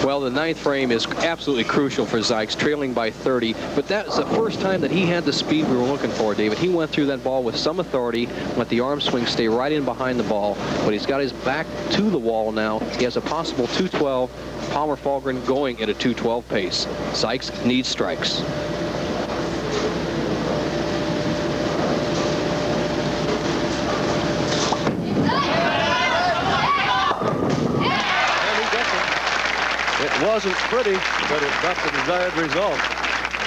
Well, the ninth frame is absolutely crucial for Zikes, trailing by 30. But that was the first time that he had the speed we were looking for, David. He went through that ball with some authority, let the arm swing stay right in behind the ball. But he's got his back to the wall now. He has a possible 212. Palmer Fallgren going at a 212 pace. Zikes needs strikes. It wasn't pretty, but it got the desired result.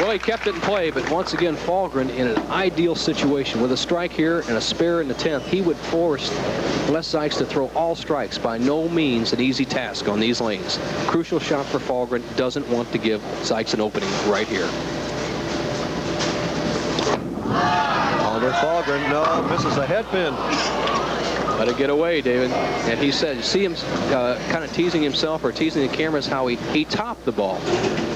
Well, he kept it in play, but once again, Fallgren in an ideal situation. With a strike here and a spare in the 10th, he would force Les Zikes to throw all strikes. By no means an easy task on these lanes. Crucial shot for Fallgren. Doesn't want to give Zikes an opening right here. Palmer Fallgren, no, misses a head pin. Let it get away, David. And he said, you see him kind of teasing himself or teasing the cameras how he topped the ball.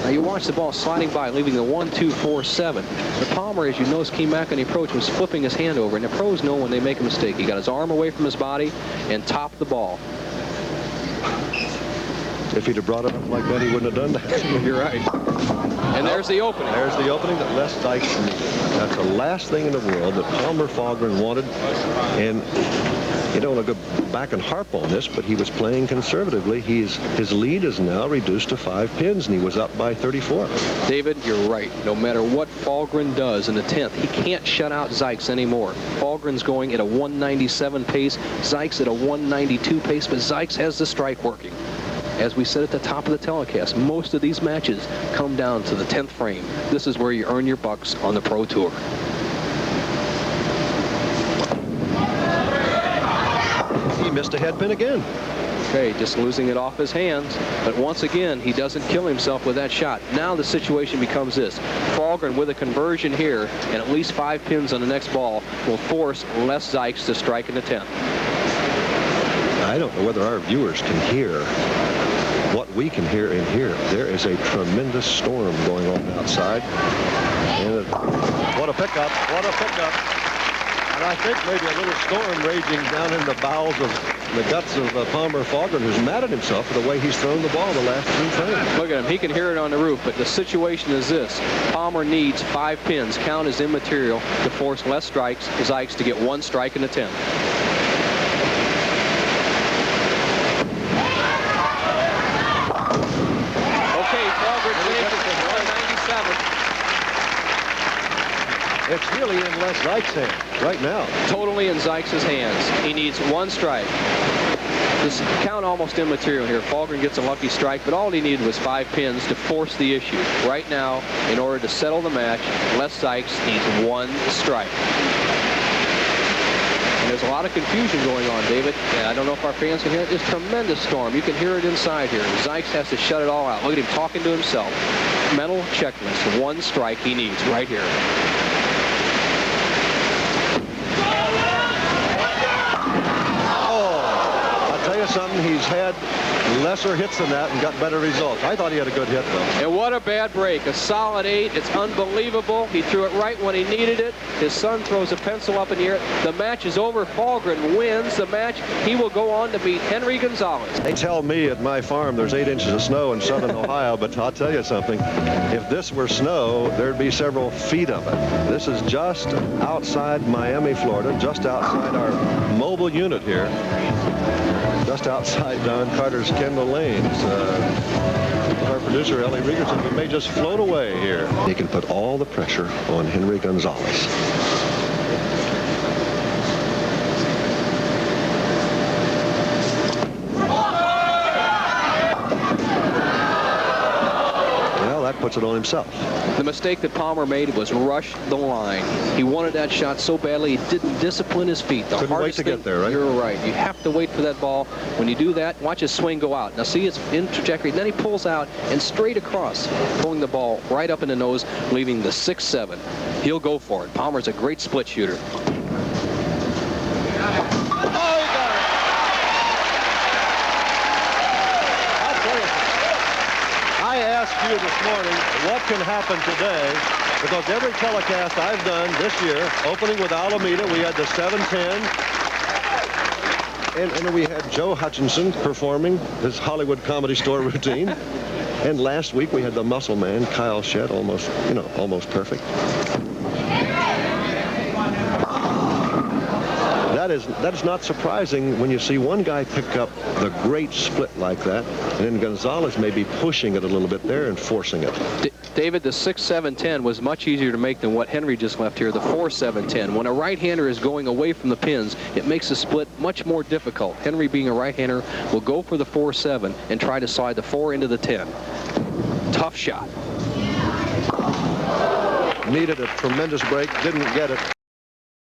Now you watch the ball sliding by, leaving the 1, 2, 4, 7. But Palmer, as you notice, came back on the approach, was flipping his hand over. And the pros know when they make a mistake. He got his arm away from his body and topped the ball. If he'd have brought it up like that, he wouldn't have done that. You're right. And there's the opening. There's the opening that Les Zikes needed. That's the last thing in the world that Palmer Fallgren wanted. And you don't want to go back and harp on this, but he was playing conservatively. His lead is now reduced to 5 pins, and he was up by 34. David, you're right. No matter what Fallgren does in the 10th, he can't shut out Zikes anymore. Fallgren's going at a 197 pace, Zikes at a 192 pace, but Zikes has the strike working. As we said at the top of the telecast, most of these matches come down to the 10th frame. This is where you earn your bucks on the Pro Tour. He missed a head pin again. Okay, just losing it off his hands. But once again, he doesn't kill himself with that shot. Now the situation becomes this. Fallgren with a conversion here and at least 5 pins on the next ball will force Les Zikes to strike in the 10th. I don't know whether our viewers can hear what we can hear in here. There is a tremendous storm going on outside. And what a pickup, what a pickup. And I think maybe a little storm raging down in the bowels of the guts of Palmer Fallgren, who's mad at himself for the way he's thrown the ball the last 3 frames. Look at him. He can hear it on the roof, but the situation is this. Palmer needs 5 pins, count as immaterial, to force Les Zikes to get 1 strike in the 10th. It's really in Les Zikes' hands right now. Totally in Zikes' hands. He needs 1 strike. This count almost immaterial here. Fallgren gets a lucky strike, but all he needed was 5 pins to force the issue. Right now, in order to settle the match, Les Zikes needs 1 strike. And there's a lot of confusion going on, David. And I don't know if our fans can hear it. There's tremendous storm. You can hear it inside here. Zikes has to shut it all out. Look at him talking to himself. Mental checklist. 1 strike he needs right here. Something he's had lesser hits than that and got better results. I thought he had a good hit, though. And what a bad break. A solid 8. It's unbelievable. He threw it right when he needed it. His son throws a pencil up in the air. The match is over. Fallgren wins the match. He will go on to beat Henry Gonzales. They tell me at my farm there's 8 inches of snow in southern Ohio, but I'll tell you something. If this were snow, there'd be several feet of it. This is just outside Miami, Florida, just outside our mobile unit here. Just outside Don Carter's Kendall Lanes. Our producer, Ellie Regerson, we may just float away here. He can put all the pressure on Henry Gonzales. Puts it on himself. The mistake that Palmer made was rush the line. He wanted that shot so badly, he didn't discipline his feet. The Couldn't wait to get there, right? You're right. You have to wait for that ball. When you do that, watch his swing go out. Now see, it's in trajectory. Then he pulls out and straight across, pulling the ball right up in the nose, leaving the 6-7. He'll go for it. Palmer's a great split shooter. I asked you this morning what can happen today, because every telecast I've done this year, opening with Alameda, we had the 7-10, and we had Joe Hutchinson performing his Hollywood Comedy Store routine. And last week we had the muscle man, Kyle Shedd, almost perfect. That is not surprising when you see one guy pick up the great split like that, and then Gonzales may be pushing it a little bit there and forcing it. David, the 6-7-10 was much easier to make than what Henry just left here, the 4-7-10. When a right-hander is going away from the pins, it makes the split much more difficult. Henry, being a right-hander, will go for the 4-7 and try to slide the 4 into the 10. Tough shot. Needed a tremendous break, didn't get it.